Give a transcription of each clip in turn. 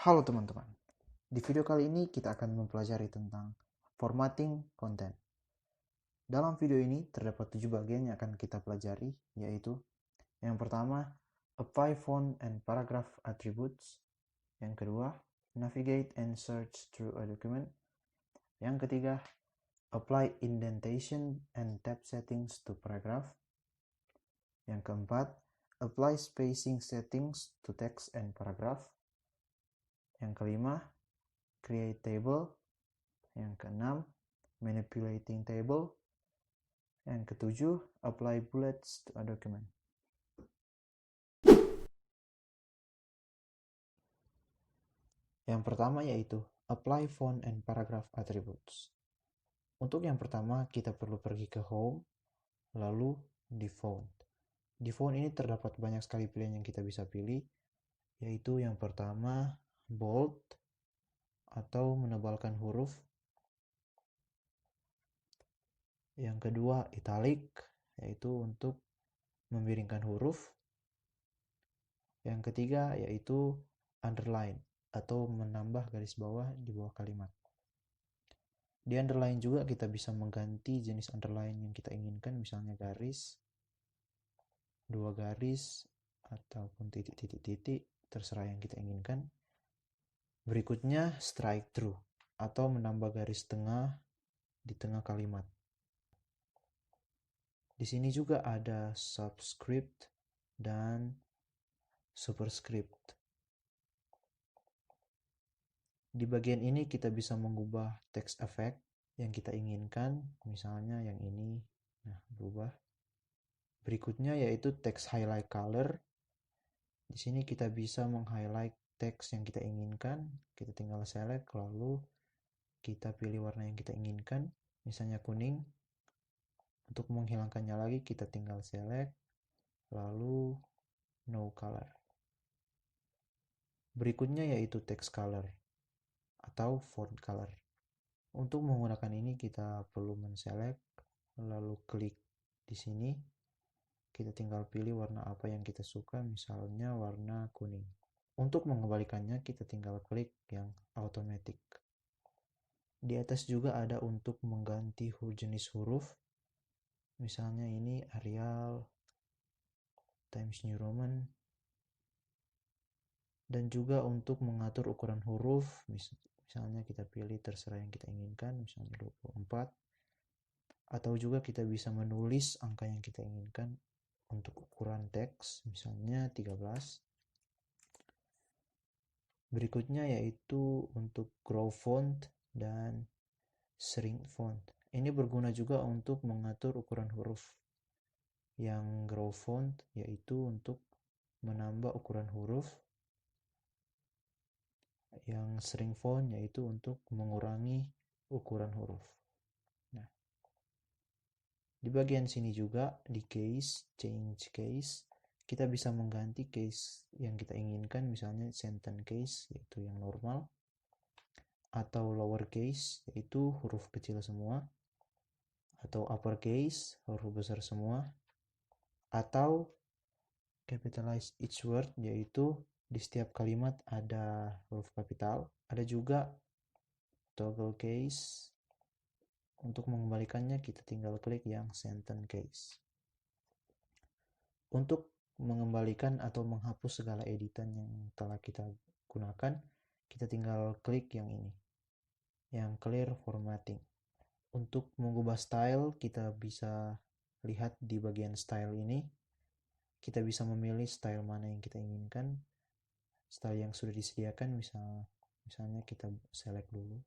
Halo teman-teman, di video kali ini kita akan mempelajari tentang formatting konten. Dalam video ini terdapat 7 bagian yang akan kita pelajari, yaitu yang pertama, apply font and paragraph attributes. Yang kedua, navigate and search through a document. Yang ketiga, apply indentation and tab settings to paragraph. Yang keempat, apply spacing settings to text and paragraph. Yang kelima, create table. Yang keenam, manipulating table. Yang ketujuh, apply bullets to a document. Yang pertama yaitu apply font and paragraph attributes. Untuk yang pertama, kita perlu pergi ke home, lalu di font. Di font ini terdapat banyak sekali pilihan yang kita bisa pilih, yaitu yang pertama bold atau menebalkan huruf. Yang kedua italic, yaitu untuk memiringkan huruf. Yang ketiga yaitu underline atau menambah garis bawah di bawah kalimat. Di underline juga kita bisa mengganti jenis underline yang kita inginkan, misalnya garis, dua garis, ataupun titik-titik-titik, terserah yang kita inginkan. Berikutnya strike through atau menambah garis tengah di tengah kalimat. Di sini juga ada subscript dan superscript. Di bagian ini kita bisa mengubah text effect yang kita inginkan, misalnya yang ini. Nah, berubah. Berikutnya yaitu text highlight color. Di sini kita bisa meng-highlight teks yang kita inginkan. Kita tinggal select, lalu kita pilih warna yang kita inginkan, misalnya kuning. Untuk menghilangkannya lagi kita tinggal select, lalu no color. Berikutnya yaitu text color atau font color. Untuk menggunakan ini kita perlu men-select, lalu klik di sini. Kita tinggal pilih warna apa yang kita suka, misalnya warna kuning. Untuk mengembalikannya kita tinggal klik yang automatic. Di atas juga ada untuk mengganti jenis huruf. Misalnya ini Arial, Times New Roman. Dan juga untuk mengatur ukuran huruf, misalnya kita pilih terserah yang kita inginkan, misalnya 24. Atau juga kita bisa menulis angka yang kita inginkan untuk ukuran teks, misalnya 13. Berikutnya yaitu untuk grow font dan shrink font. Ini berguna juga untuk mengatur ukuran huruf. Yang grow font yaitu untuk menambah ukuran huruf. Yang shrink font yaitu untuk mengurangi ukuran huruf. Nah, di bagian sini juga di case, change case, kita bisa mengganti case yang kita inginkan, misalnya sentence case yaitu yang normal, atau lower case yaitu huruf kecil semua, atau upper case huruf besar semua, atau capitalize each word yaitu di setiap kalimat ada huruf kapital. Ada juga toggle case. Untuk mengembalikannya kita tinggal klik yang sentence case. Untuk mengembalikan atau menghapus segala editan yang telah kita gunakan, kita tinggal klik yang ini, yang clear formatting. Untuk mengubah style, kita bisa lihat di bagian style ini. Kita bisa memilih style mana yang kita inginkan. Style yang sudah disediakan, misalnya kita select dulu.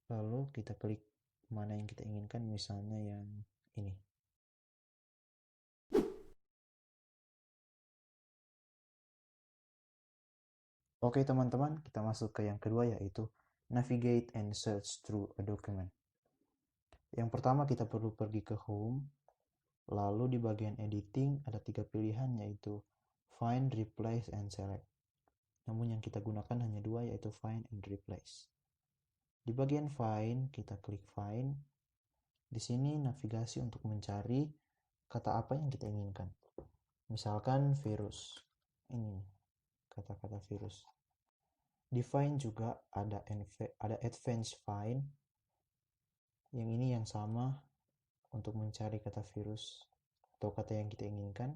Lalu kita klik mana yang kita inginkan, misalnya yang ini. Oke teman-teman, kita masuk ke yang kedua yaitu navigate and search through a document. Yang pertama kita perlu pergi ke home, lalu di bagian editing ada 3 pilihan yaitu find, replace, and select. Namun yang kita gunakan hanya 2 yaitu find and replace. Di bagian find kita klik find. Di sini navigasi untuk mencari kata apa yang kita inginkan. Misalkan virus. Ini kata-kata virus. Define juga ada advanced find, yang ini yang sama untuk mencari kata virus atau kata yang kita inginkan.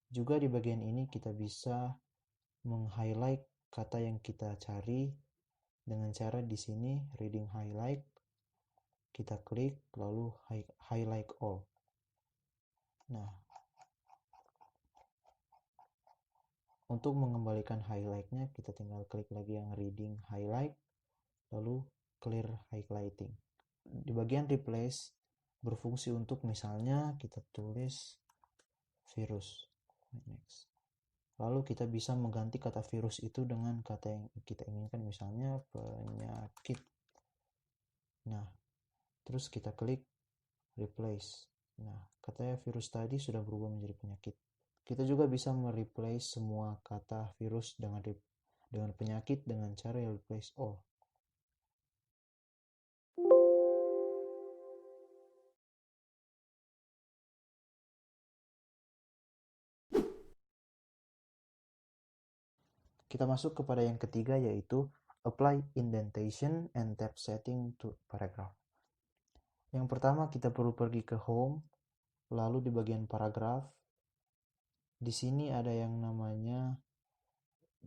Juga di bagian ini kita bisa meng-highlight kata yang kita cari dengan cara di sini reading highlight, kita klik lalu highlight all. Nah, untuk mengembalikan highlightnya kita tinggal klik lagi yang reading highlight lalu clear highlighting. Di bagian replace berfungsi untuk misalnya kita tulis virus. Next. Lalu kita bisa mengganti kata virus itu dengan kata yang kita inginkan, misalnya penyakit. Nah, terus kita klik replace. Nah, katanya virus tadi sudah berubah menjadi penyakit. Kita juga bisa mereplace semua kata virus dengan penyakit dengan cara replace all. Kita masuk kepada yang ketiga, yaitu apply indentation and tab setting to paragraph. Yang pertama kita perlu pergi ke home, lalu di bagian paragraph, di sini ada yang namanya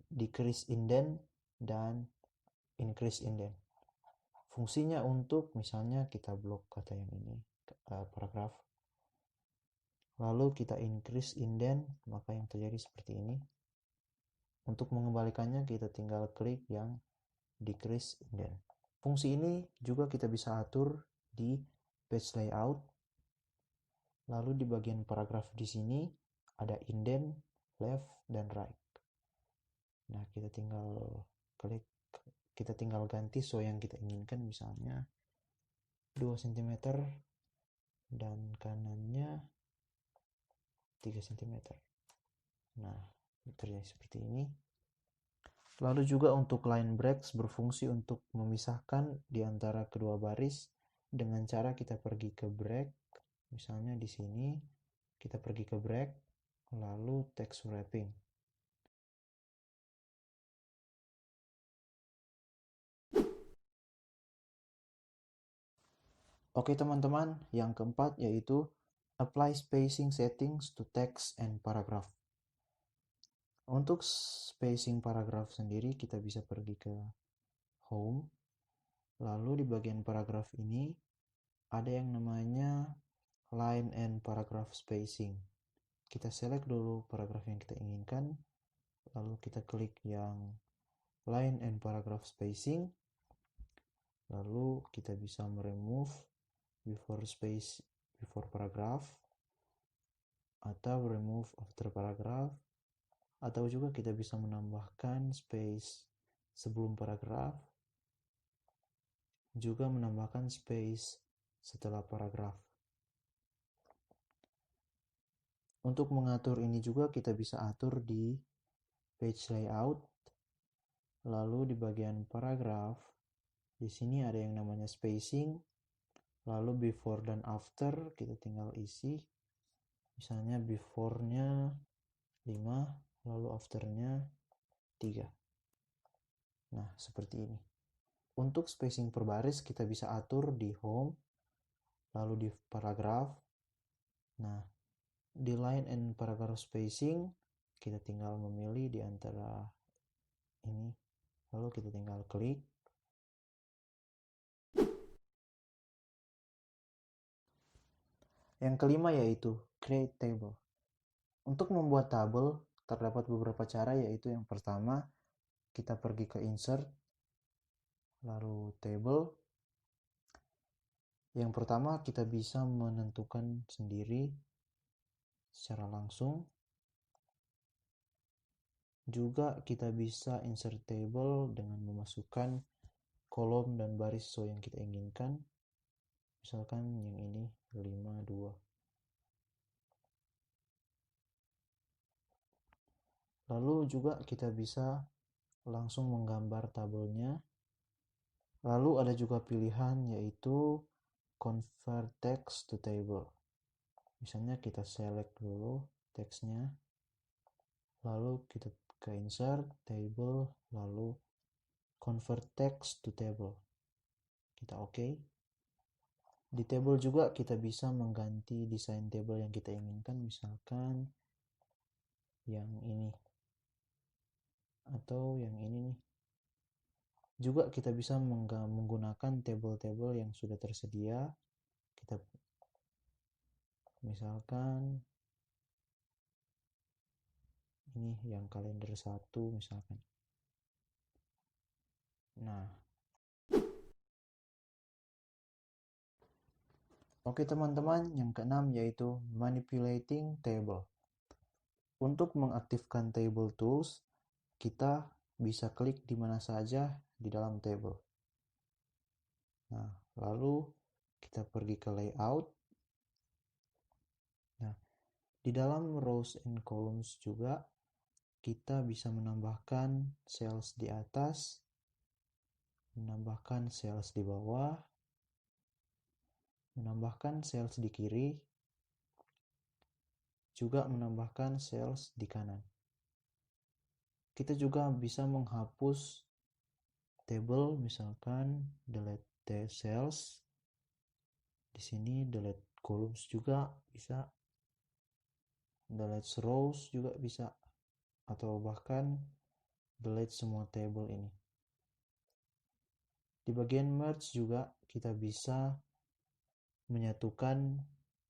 decrease indent dan increase indent. Fungsinya untuk misalnya kita blok kata yang ini, paragraph, lalu kita increase indent, maka yang terjadi seperti ini. Untuk mengembalikannya kita tinggal klik yang decrease indent. Fungsi ini juga kita bisa atur di page layout. Lalu di bagian paragraf di sini ada indent, left, dan right. Nah, kita tinggal klik, kita tinggal ganti so yang kita inginkan, misalnya 2 cm dan kanannya 3 cm. Nah, terjadi seperti ini. Lalu juga untuk line breaks berfungsi untuk memisahkan di antara kedua baris dengan cara kita pergi ke break. Misalnya di sini kita pergi ke break, lalu text wrapping. Oke teman-teman, yang keempat yaitu apply spacing settings to text and paragraph. Untuk spacing paragraph sendiri kita bisa pergi ke home, lalu di bagian paragraph ini ada yang namanya line and paragraph spacing. Kita select dulu paragraf yang kita inginkan, lalu kita klik yang line and paragraph spacing, lalu kita bisa meremove before paragraph, atau remove after paragraph, atau juga kita bisa menambahkan space sebelum paragraf, juga menambahkan space setelah paragraf. Untuk mengatur ini juga kita bisa atur di page layout, lalu di bagian paragraf, di sini ada yang namanya spacing, lalu before dan after kita tinggal isi, misalnya before-nya 5, lalu after-nya 3. Nah, seperti ini. Untuk spacing per baris kita bisa atur di home, lalu di paragraf. Nah, di line and paragraph spacing kita tinggal memilih di antara ini, lalu kita tinggal klik. Yang kelima yaitu create table. Untuk membuat tabel terdapat beberapa cara, yaitu yang pertama kita pergi ke insert, lalu table. Yang pertama kita bisa menentukan sendiri secara langsung. Juga kita bisa insert table dengan memasukkan kolom dan baris sesuai yang kita inginkan. Misalkan yang ini 5, 2. Lalu juga kita bisa langsung menggambar tabelnya. Lalu ada juga pilihan yaitu convert text to table. Misalnya kita select dulu teksnya, lalu kita ke insert table, lalu convert text to table. Kita oke. Di table juga kita bisa mengganti desain table yang kita inginkan, misalkan yang ini atau yang ini nih. Juga kita bisa menggunakan table-table yang sudah tersedia. Kita misalkan ini yang kalender 1 misalkan. Nah, oke teman-teman, yang keenam yaitu manipulating table. Untuk mengaktifkan table tools, kita bisa klik di mana saja di dalam table. Nah, lalu kita pergi ke layout. Nah, di dalam rows and columns juga kita bisa menambahkan cells di atas, menambahkan cells di bawah, menambahkan cells di kiri, juga menambahkan cells di kanan. Kita juga bisa menghapus table, misalkan delete the cells. Di sini delete columns juga bisa, delete rows juga bisa, atau bahkan delete semua table ini. Di bagian merge juga kita bisa menyatukan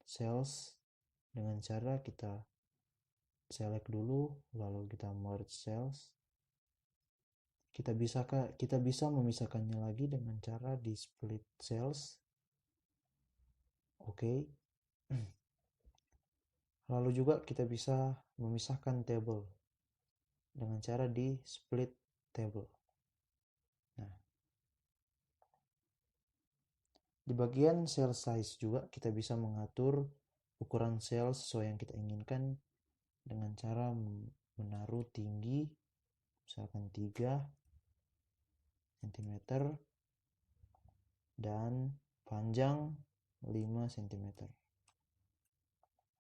cells dengan cara kita select dulu lalu kita merge cells. Kita bisa memisahkannya lagi dengan cara di split cells. Oke. Lalu juga kita bisa memisahkan table dengan cara di split table. Nah, di bagian cell size juga kita bisa mengatur ukuran cell sesuai yang kita inginkan dengan cara menaruh tinggi misalkan 3 cm dan panjang 5 cm.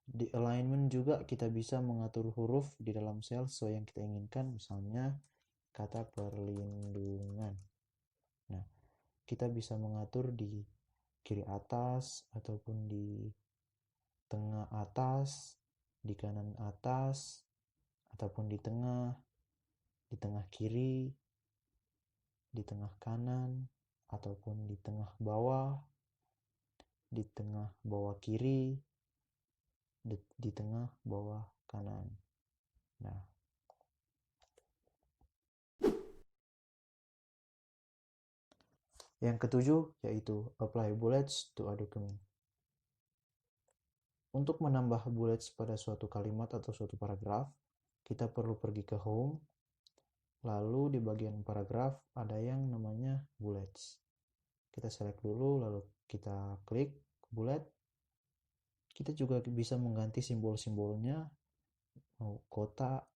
Di alignment juga kita bisa mengatur huruf di dalam sel sesuai yang kita inginkan, misalnya kata perlindungan. Nah, kita bisa mengatur di kiri atas ataupun di tengah atas, di kanan atas, ataupun di tengah kiri, di tengah kanan, ataupun di tengah bawah, di tengah bawah kiri, di tengah bawah kanan. Nah, yang ketujuh yaitu apply bullets to a document. Untuk menambah bullets pada suatu kalimat atau suatu paragraf, kita perlu pergi ke home, lalu di bagian paragraf ada yang namanya bullets. Kita select dulu, lalu kita klik bullet. Kita juga bisa mengganti simbol-simbolnya, mau kotak,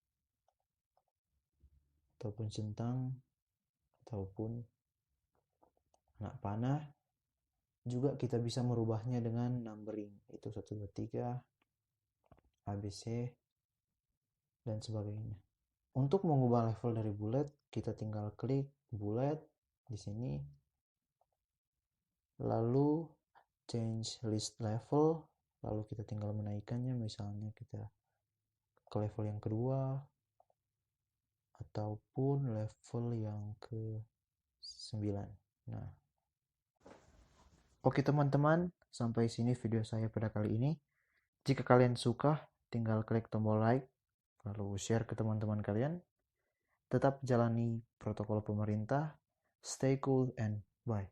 ataupun centang, ataupun anak panah. Juga kita bisa merubahnya dengan numbering, itu 1, 2, 3, ABC, dan sebagainya. Untuk mengubah level dari bullet, kita tinggal klik bullet di sini, lalu change list level, lalu kita tinggal menaikkannya, misalnya kita ke level yang kedua, ataupun level yang ke-9. Nah, oke teman-teman, sampai sini video saya pada kali ini. Jika kalian suka, tinggal klik tombol like, lalu share ke teman-teman kalian. Tetap jalani protokol pemerintah. Stay cool and bye.